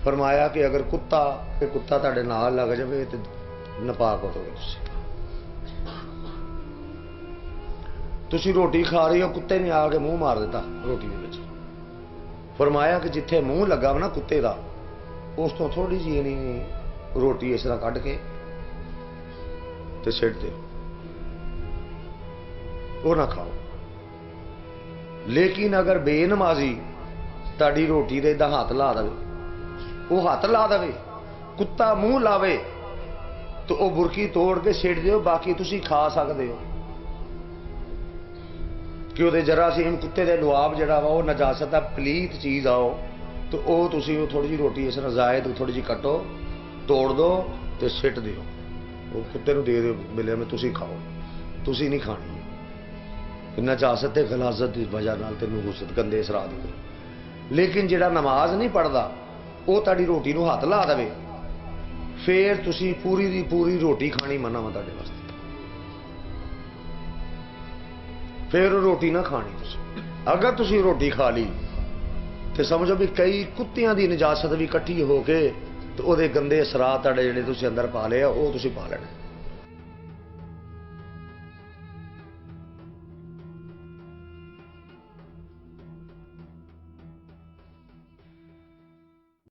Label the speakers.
Speaker 1: फरमाया कि अगर कुत्ता तुहाडे नाल लग जाए तो नपाक होवोगे। तुसीं रोटी खा रही हो, कुत्ते ने आके मूँह मार दिता रोटी दे विच। फरमाया कि जिथे मूँह लगा ना कुत्ते का, उस तो थोड़ी जी नहीं रोटी इस तरह कढ़ के ते सिट दे, वो ना खाओ। लेकिन अगर बेनमाजी ताड़ी रोटी दे इदा हाथ ला दे, वो हाथ ला दे, कुत्ता मूँह लावे तो वह बुरकी तोड़ के सिट दो, बाकी तुसी खा सकते हो। कि वो जरासीम कुत्ते दे लुआब जड़ा वा वो नजासत है, पलीत चीज़ आओ तो वह तुसी थोड़ी जी रोटी इस तरह जायद थोड़ी जी कटो, तोड़ दो तो सिट दिओ, वो कुत्ते नूं दे दो मिले में, तुसी खाओ, तुसी नहीं खानी। नजासत ते गलाजत की वजह नाल तेनूं गुस्सत गंदे असरा दे। लेकिन जिहड़ा नमाज नहीं पढ़ता वो ताड़ी रोटी नूं हथ ला दे, फिर तुसी पूरी दी पूरी रोटी खानी मना वा तुहाडे वास्ते, फिर रोटी ना खानी तुसी। अगर तुसी रोटी खा ली तो समझो भी कई कुत्तियां दी नजासत भी इकट्ठी हो के तो वो गंदे असरात तुहाडे जिहड़े तुसी अंदर पा लिया वो तुसी पा लेने।